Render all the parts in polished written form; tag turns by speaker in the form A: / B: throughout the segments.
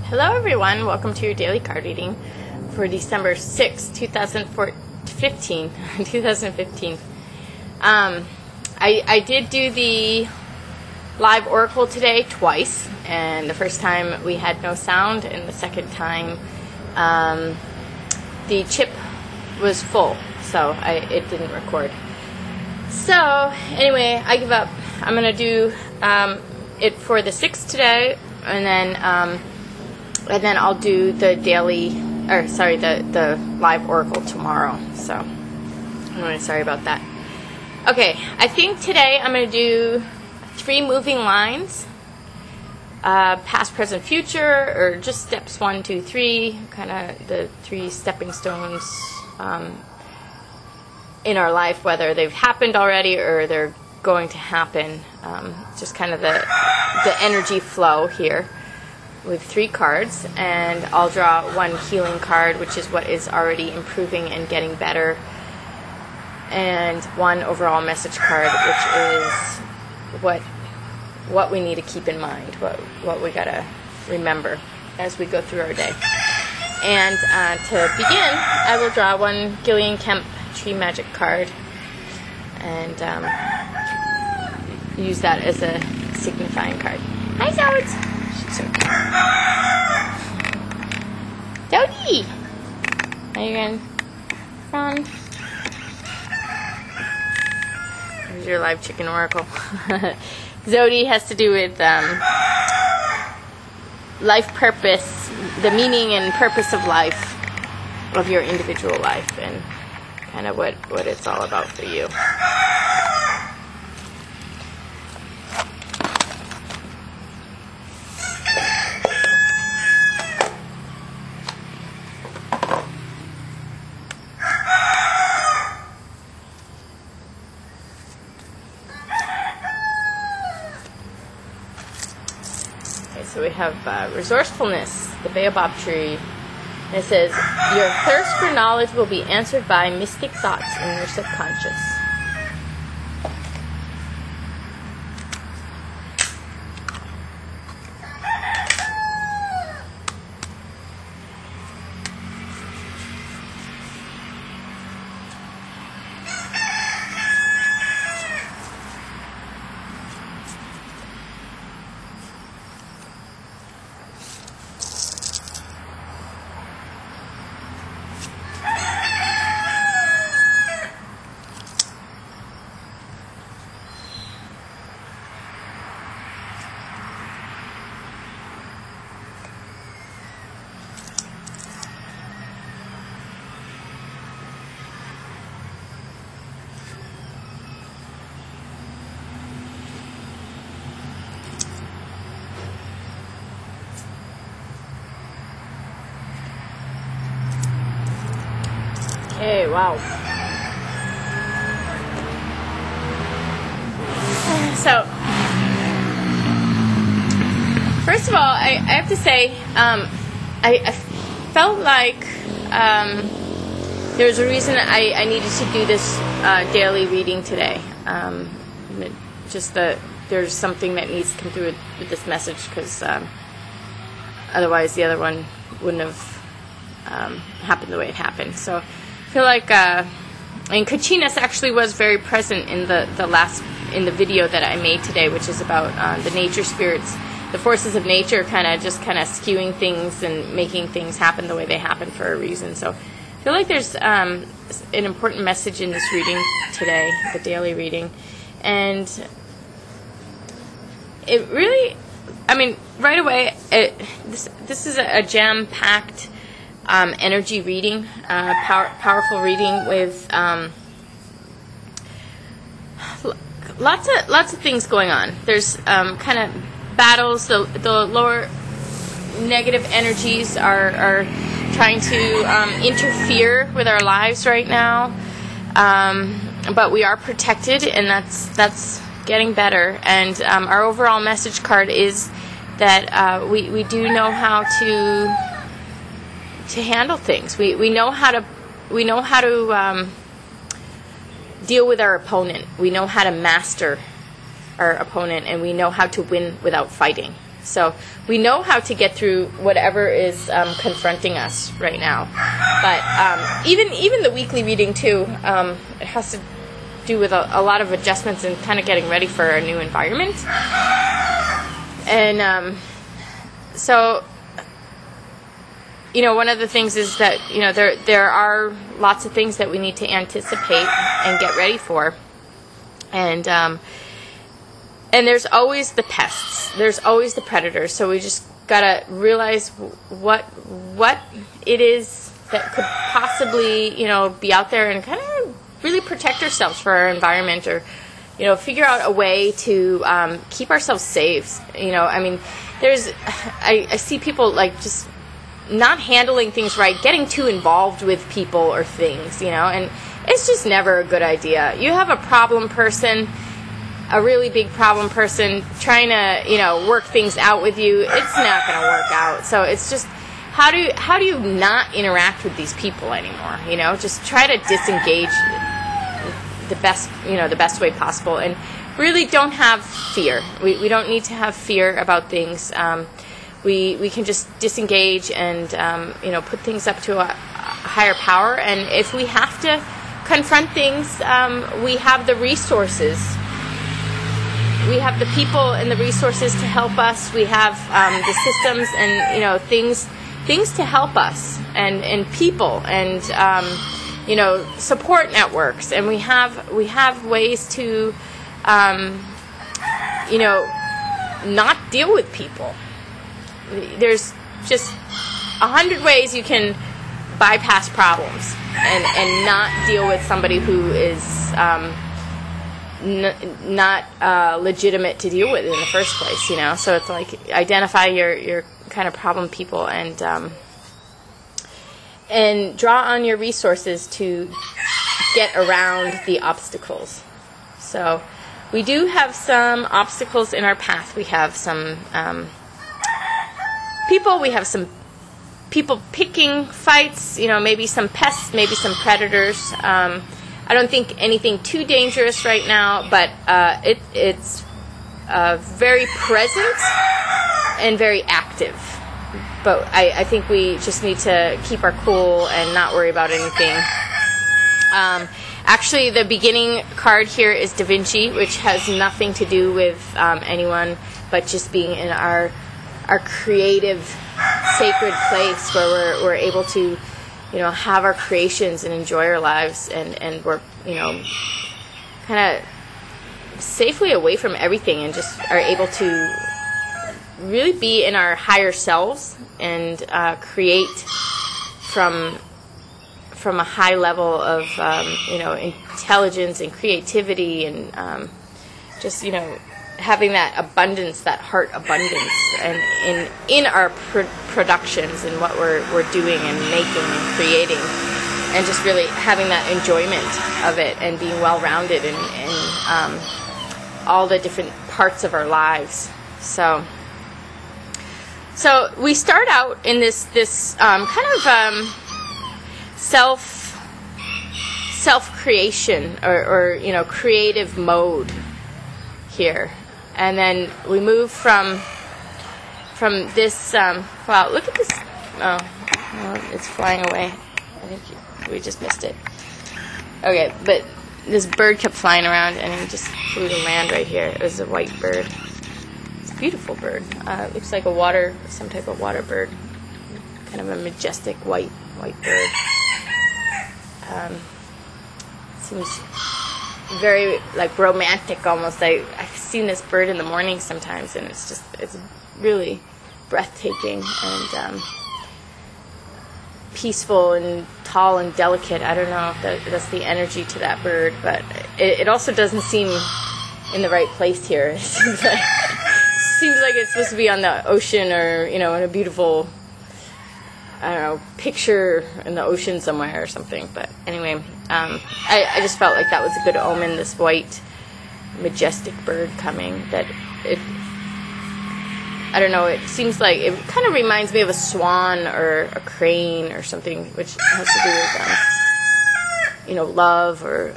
A: Hello everyone, welcome to your daily card reading for December 6, 2015. I did do the live oracle today twice, and the first time we had no sound, and the second time the chip was full, so it didn't record. So anyway, I give up. I'm going to do it for the 6th today, and then I'll do the the live oracle tomorrow. So I'm really sorry about that. Okay, I think today I'm going to do 3 moving lines, past, present, future, or just steps 1, 2, 3, kind of the 3 stepping stones in our life, whether they've happened already or they're going to happen. Just kind of the energy flow here with 3 cards, and I'll draw 1 healing card, which is what is already improving and getting better, and 1 overall message card, which is what we need to keep in mind, what we gotta remember as we go through our day. And to begin, I will draw 1 Gillian Kemp tree magic card and use that as a signifying card. Hi, Zodes! She's so cute. Dodie! How you going? Come on. Here's your live chicken oracle. Zodi has to do with life purpose, the meaning and purpose of life, of your individual life, and kind of what it's all about for you. So we have resourcefulness, the baobab tree. And it says, your thirst for knowledge will be answered by mystic thoughts in your subconscious. Okay, wow. So, first of all, I have to say, I felt like there was a reason I needed to do this daily reading today. Just that there's something that needs to come through with this message, because otherwise the other one wouldn't have happened the way it happened. So I feel like, and Kachinas actually was very present in the video that I made today, which is about the nature spirits, the forces of nature, kind of skewing things and making things happen the way they happen for a reason. So I feel like there's an important message in this reading today, the daily reading, and it really, I mean, right away, this is a jam-packed energy reading, powerful reading with lots of things going on. There's kind of battles. The lower negative energies are trying to interfere with our lives right now, but we are protected, and that's getting better. And our overall message card is that we do know how to handle things. We know how to deal with our opponent. We know how to master our opponent, and we know how to win without fighting. So we know how to get through whatever is confronting us right now. But even the weekly reading too, it has to do with a lot of adjustments and kind of getting ready for a new environment. And so, one of the things is that, there are lots of things that we need to anticipate and get ready for. And there's always the pests. There's always the predators. So we just gotta realize what it is that could possibly, be out there, and kind of really protect ourselves for our environment, or, figure out a way to keep ourselves safe. I see people like just not handling things right, getting too involved with people or things, and it's just never a good idea. You have a problem person, a really big problem person trying to, work things out with you, it's not going to work out. So it's just, how do you not interact with these people anymore? Just try to disengage the best way possible, and really don't have fear. We don't need to have fear about things. We can just disengage and put things up to a higher power. And if we have to confront things, we have the resources. We have the people and the resources to help us. We have the systems and things to help us, and people, and support networks, and we have ways to not deal with people. There's just 100 ways you can bypass problems and not deal with somebody who is not legitimate to deal with in the first place. So it's like, identify your kind of problem people, and draw on your resources to get around the obstacles. So we do have some obstacles in our path. We have some people. We have some people picking fights. Maybe some pests, maybe some predators. I don't think anything too dangerous right now, but it's very present and very active. But I think we just need to keep our cool and not worry about anything. Actually, the beginning card here is Da Vinci, which has nothing to do with anyone, but just being in our creative, sacred place where we're able to, have our creations and enjoy our lives, and we're, kind of safely away from everything, and just are able to really be in our higher selves and create from a high level of intelligence and creativity, and just having that abundance, that heart abundance, and in our productions and what we're doing and making and creating, and just really having that enjoyment of it, and being well-rounded in all the different parts of our lives. So we start out in this kind of self-creation or creative mode here, and then we move from this. Wow, look at this! Oh, it's flying away. I think we just missed it. Okay, but this bird kept flying around, and it just flew to land right here. It was a white bird. It's a beautiful bird. It looks like some type of water bird. Kind of a majestic white bird. Seems very like romantic almost. I've seen this bird in the morning sometimes, and it's really breathtaking and peaceful and tall and delicate. I don't know if that's the energy to that bird, but it also doesn't seem in the right place here. It seems like it's supposed to be on the ocean, or in a beautiful, I don't know, picture in the ocean somewhere or something. But anyway, I just felt like that was a good omen, this white, majestic bird coming. I don't know, it seems like, it kind of reminds me of a swan or a crane or something, which has to do with, love, or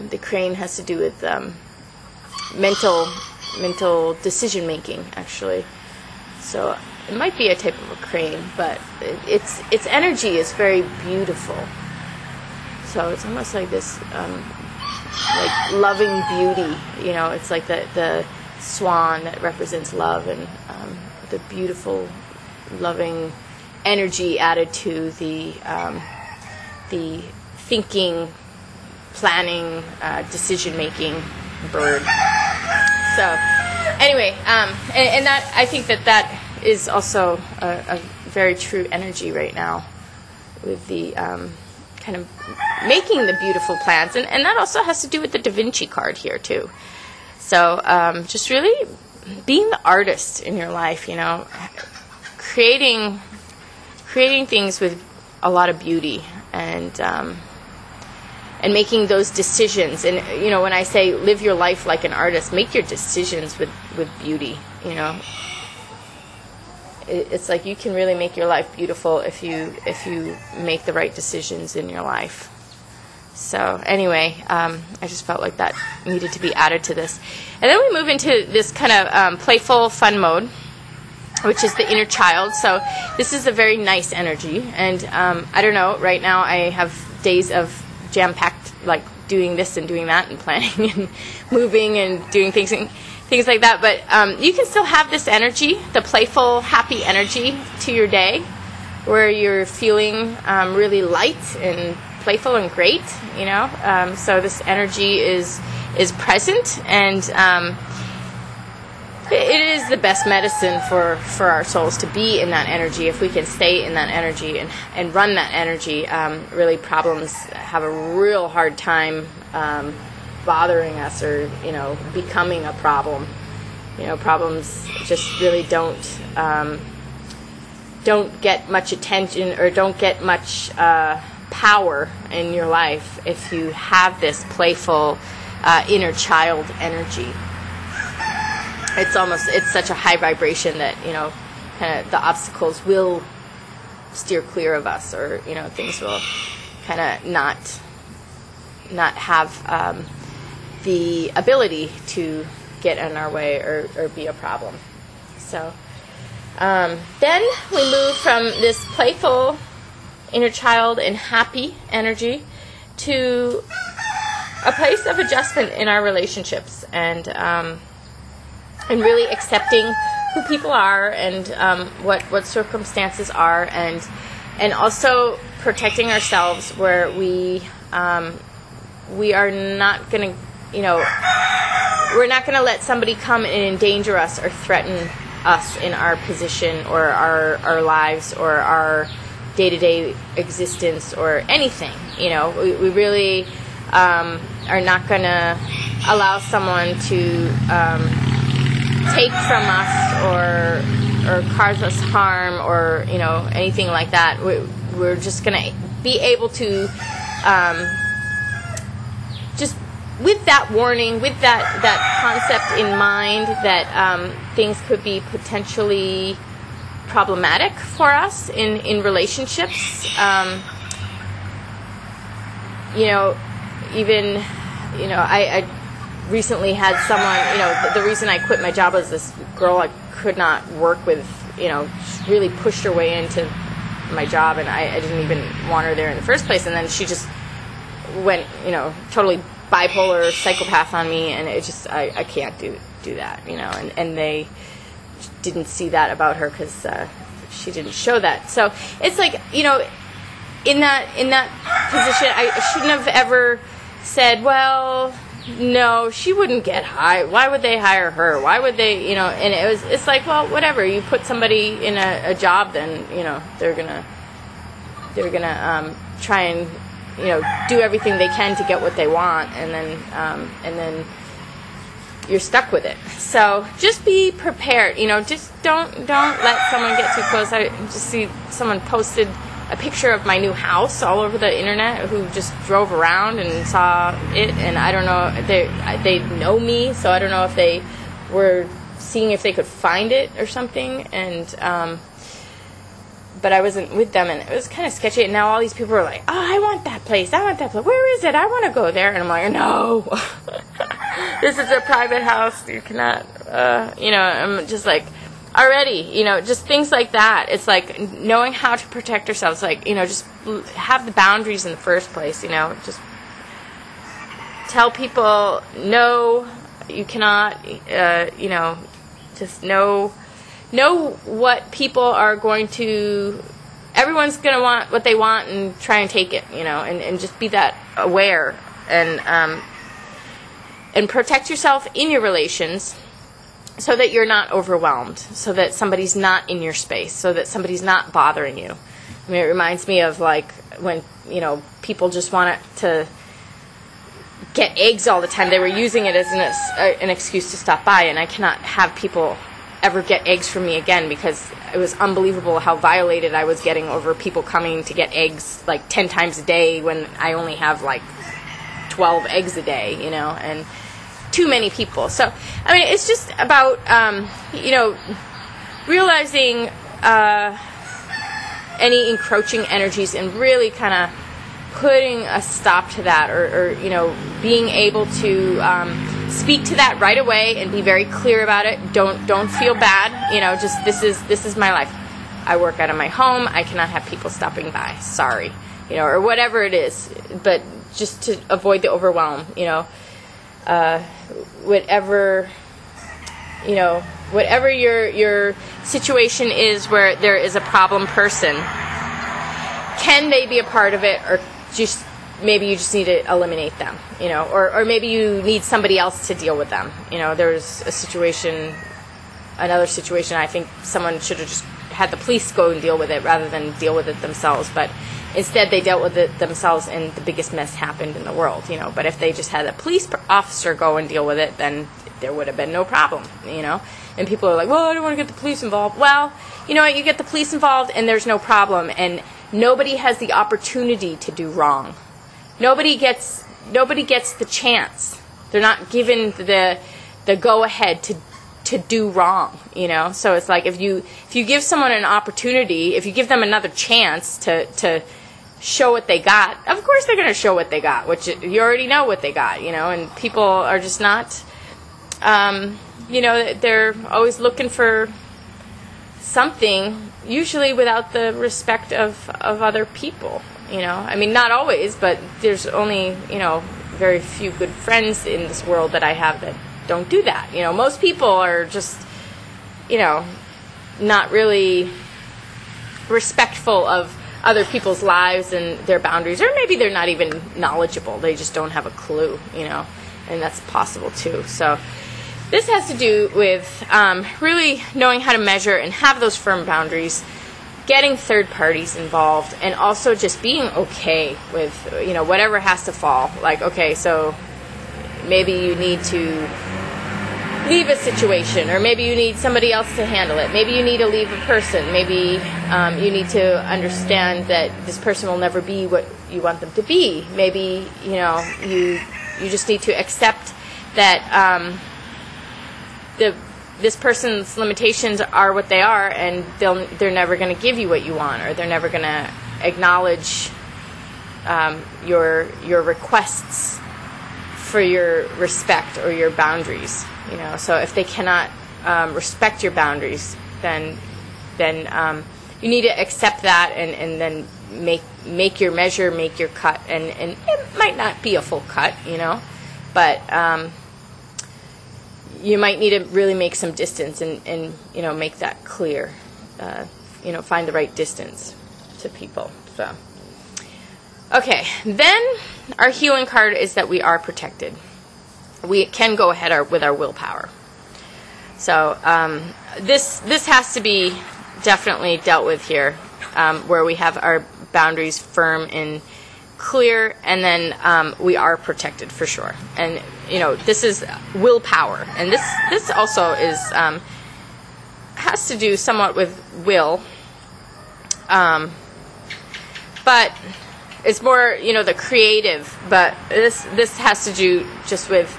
A: the crane has to do with mental mental decision making, actually. So it might be a type of a crane, but its energy is very beautiful. So it's almost like this, like loving beauty. You know, it's like the swan that represents love, and the beautiful, loving energy added to the thinking, planning, decision-making bird. So anyway, and that, I think that is also a very true energy right now, with the kind of making the beautiful plans, and that also has to do with the Da Vinci card here too. So just really being the artist in your life, you know, creating things with a lot of beauty, and making those decisions. And you know, when I say live your life like an artist, make your decisions with beauty. You know, it's like you can really make your life beautiful if you make the right decisions in your life. So anyway, I just felt like that needed to be added to this. And then we move into this kind of playful, fun mode, which is the inner child. So this is a very nice energy. And I don't know, right now I have days of jam-packed, like doing this and doing that and planning and moving and doing things like that. But you can still have this energy, the playful, happy energy to your day, where you're feeling really light and playful and great, you know. So this energy is present, and it is the best medicine for our souls to be in that energy. If we can stay in that energy and run that energy, really problems have a real hard time bothering us, or, you know, becoming a problem. You know, problems just really don't get much attention, or don't get much power in your life if you have this playful inner child energy. It's such a high vibration that, you know, kind of the obstacles will steer clear of us, or, you know, things will kind of not have the ability to get in our way or be a problem. So then we move from this playful inner child and happy energy to a place of adjustment in our relationships, and really accepting who people are, and what circumstances are, and also protecting ourselves, where we are not going to, you know, we're not going to let somebody come and endanger us or threaten us in our position, or our lives, or our day-to-day existence, or anything. You know, we really are not going to allow someone to take from us, or cause us harm, or, you know, anything like that. We're just going to be able to just, with that warning, with that concept in mind, that things could be potentially problematic for us in relationships. You know, even, you know, I recently had someone, you know, the reason I quit my job was this girl I could not work with, you know, really pushed her way into my job, and I didn't even want her there in the first place, and then she just went, you know, totally bipolar psychopath on me, and it just, I can't do that, you know, and they didn't see that about her, because she didn't show that. So it's like, you know, in that position, I shouldn't have ever said, well, no, she wouldn't get hired. Why would they hire her? Why would they, you know? And it's like, well, whatever. You put somebody in a job, then, you know, they're gonna try and, you know, do everything they can to get what they want, and then you're stuck with it. So just be prepared. You know, just don't let someone get too close. I just see someone posted a picture of my new house all over the internet, who just drove around and saw it, and I don't know, they know me, so I don't know if they were seeing if they could find it or something, and but I wasn't with them, and it was kind of sketchy. And now all these people are like, oh, I want that place, where is it, I want to go there. And I'm like, no. This is a private house, you cannot I'm just like, already, just things like that. It's like knowing how to protect ourselves, like, just have the boundaries in the first place, just tell people, no, you cannot, just know what people are going to, everyone's going to want what they want and try and take it, and just be that aware, and protect yourself in your relations, so that you're not overwhelmed, so that somebody's not in your space, so that somebody's not bothering you. I mean, it reminds me of like when, people just wanted to get eggs all the time. They were using it as an excuse to stop by, and I cannot have people ever get eggs from me again, because it was unbelievable how violated I was getting over people coming to get eggs like 10 times a day when I only have like 12 eggs a day, and too many people. So, I mean, it's just about, realizing any encroaching energies and really kind of putting a stop to that, or being able to speak to that right away and be very clear about it. Don't feel bad. Just this is my life. I work out of my home. I cannot have people stopping by. Sorry, or whatever it is. But just to avoid the overwhelm, whatever your situation is where there is a problem person, can they be a part of it, or just maybe you just need to eliminate them, or maybe you need somebody else to deal with them. There's another situation, I think someone should have just had the police go and deal with it rather than deal with it themselves, but instead they dealt with it themselves, and the biggest mess happened in the world, But if they just had a police officer go and deal with it, then there would have been no problem, And people are like, well, I don't want to get the police involved. Well, you know what? You get the police involved, and there's no problem, and nobody has the opportunity to do wrong. Nobody gets the chance. They're not given the go-ahead to do wrong, So it's like if you give someone an opportunity, if you give them another chance to show what they got, of course they're going to show what they got, which you already know what they got, and people are just not, they're always looking for something, usually without the respect of other people, I mean, not always, but there's only, very few good friends in this world that I have that don't do that. Most people are just, not really respectful of other people's lives and their boundaries, or maybe they're not even knowledgeable. They just don't have a clue, and that's possible too. So this has to do with really knowing how to measure and have those firm boundaries, getting third parties involved, and also just being okay with, whatever has to fall. Like, okay, so maybe you need to leave a situation, or maybe you need somebody else to handle it. Maybe you need to leave a person. Maybe you need to understand that this person will never be what you want them to be. Maybe, you just need to accept that this person's limitations are what they are, and they're never going to give you what you want, or they're never going to acknowledge your requests for your respect or your boundaries. So if they cannot respect your boundaries, then you need to accept that, and then make your measure, make your cut, and it might not be a full cut, but you might need to really make some distance and make that clear, find the right distance to people. So, okay, then our healing card is that we are protected. We can go ahead with our willpower. So this has to be definitely dealt with here, where we have our boundaries firm and clear, and then we are protected for sure. And this is willpower, and this also is has to do somewhat with will, but it's more the creative. But this has to do just with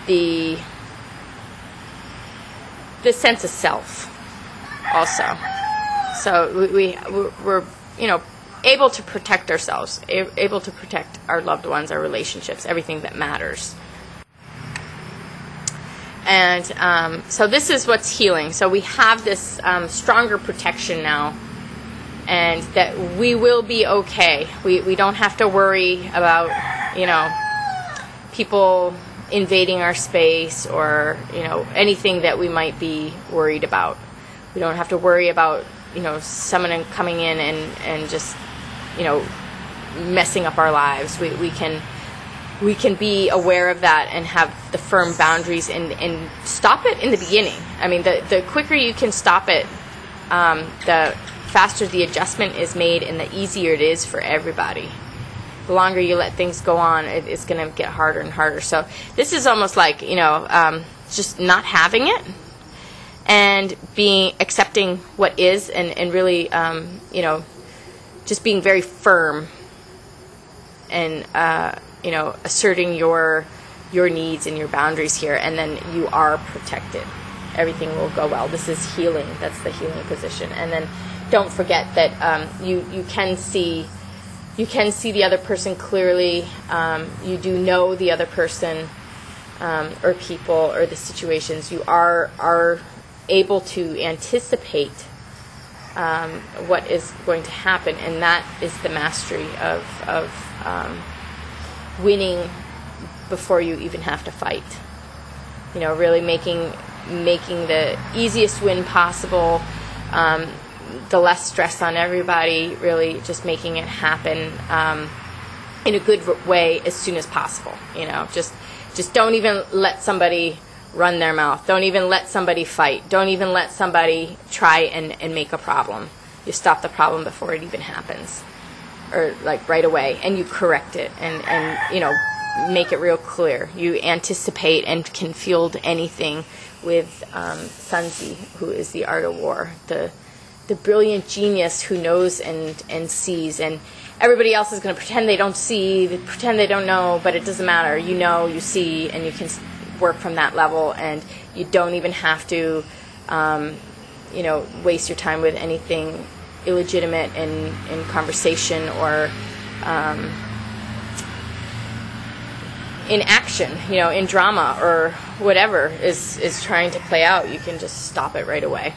A: the sense of self also. So we're able to protect ourselves, able to protect our loved ones, our relationships, everything that matters. And so this is what's healing. So we have this stronger protection now, and that we will be okay. We don't have to worry about, people invading our space, or, anything that we might be worried about. We don't have to worry about, someone coming in and just, messing up our lives. We can be aware of that and have the firm boundaries and stop it in the beginning. I mean, the quicker you can stop it, the faster the adjustment is made and the easier it is for everybody. The longer you let things go on, it's going to get harder and harder. So this is almost like, just not having it and accepting what is, and really, just being very firm and, asserting your needs and your boundaries here, and then you are protected. Everything will go well. This is healing. That's the healing position. And then don't forget that you can see the other person clearly. You do know the other person or people or the situations. You are able to anticipate what is going to happen, and that is the mastery of winning before you even have to fight. Really making the easiest win possible, the less stress on everybody, really just making it happen in a good way as soon as possible. Just don't even let somebody run their mouth. Don't even let somebody fight. Don't even let somebody try and make a problem. You stop the problem before it even happens, or like right away, and you correct it and make it real clear. You anticipate and can field anything with Sunzi, who is the art of war, the brilliant genius who knows and sees, and everybody else is going to pretend they don't see, pretend they don't know, but it doesn't matter. You see, and you can work from that level, and you don't even have to waste your time with anything illegitimate in conversation or in action, in drama or whatever is trying to play out. You can just stop it right away.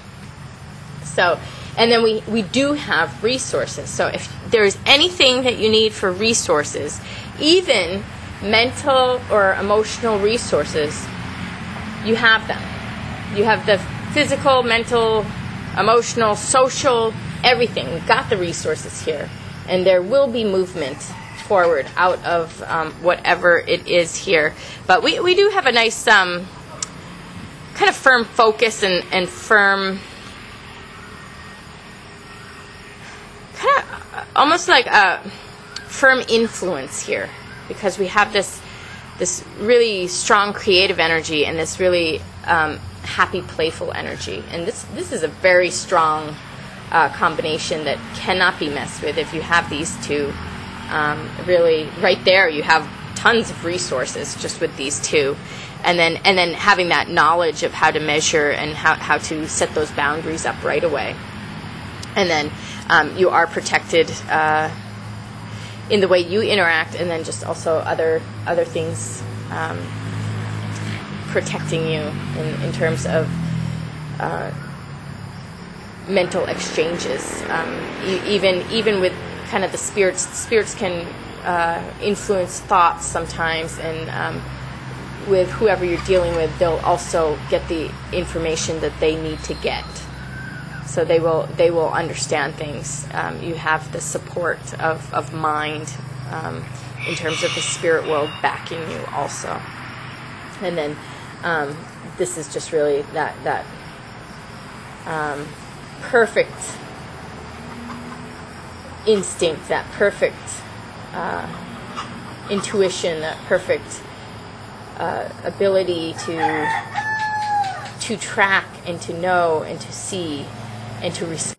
A: So, and then we do have resources. So if there's anything that you need for resources, even mental or emotional resources, you have them. You have the physical, mental, emotional, social, everything. We've got the resources here. And there will be movement forward out of whatever it is here. But we do have a nice kind of firm focus and firm, kind of almost like a firm influence here, because we have this really strong creative energy and this really happy, playful energy. And this is a very strong combination that cannot be messed with. If you have these two, really right there, you have tons of resources just with these two. And then having that knowledge of how to measure and how to set those boundaries up right away. And then you are protected in the way you interact, and then just also other things protecting you in terms of mental exchanges. Even with kind of the spirits can influence thoughts sometimes, and with whoever you're dealing with, they'll also get the information that they need to get. So they will understand things. You have the support of mind in terms of the spirit world backing you also. And then this is just really that perfect instinct, that perfect intuition, that perfect ability to track and to know and to see and to respond.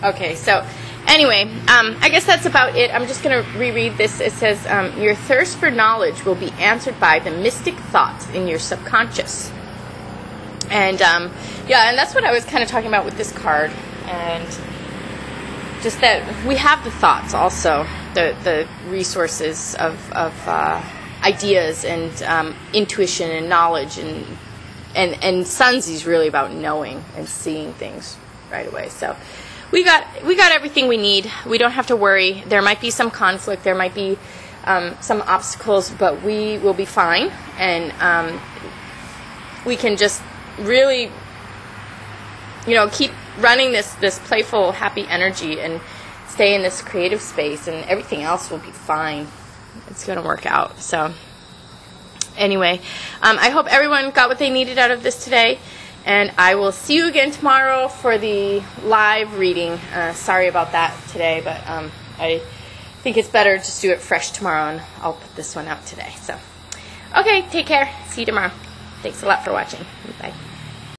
A: Okay, so anyway, I guess that's about it. I'm just going to reread this. It says, your thirst for knowledge will be answered by the mystic thoughts in your subconscious. And and that's what I was kind of talking about with this card. And just that we have the thoughts also, the resources of ideas and intuition and knowledge, and Sun's really about knowing and seeing things right away. So we got everything we need. We don't have to worry. There might be some conflict, there might be some obstacles, but we will be fine, and we can just really, keep running this playful, happy energy and stay in this creative space, and everything else will be fine. It's going to work out. So anyway, I hope everyone got what they needed out of this today, and I will see you again tomorrow for the live reading. Sorry about that today, but I think it's better to just do it fresh tomorrow, and I'll put this one out today. So okay, take care. See you tomorrow. Thanks a lot for watching. Bye.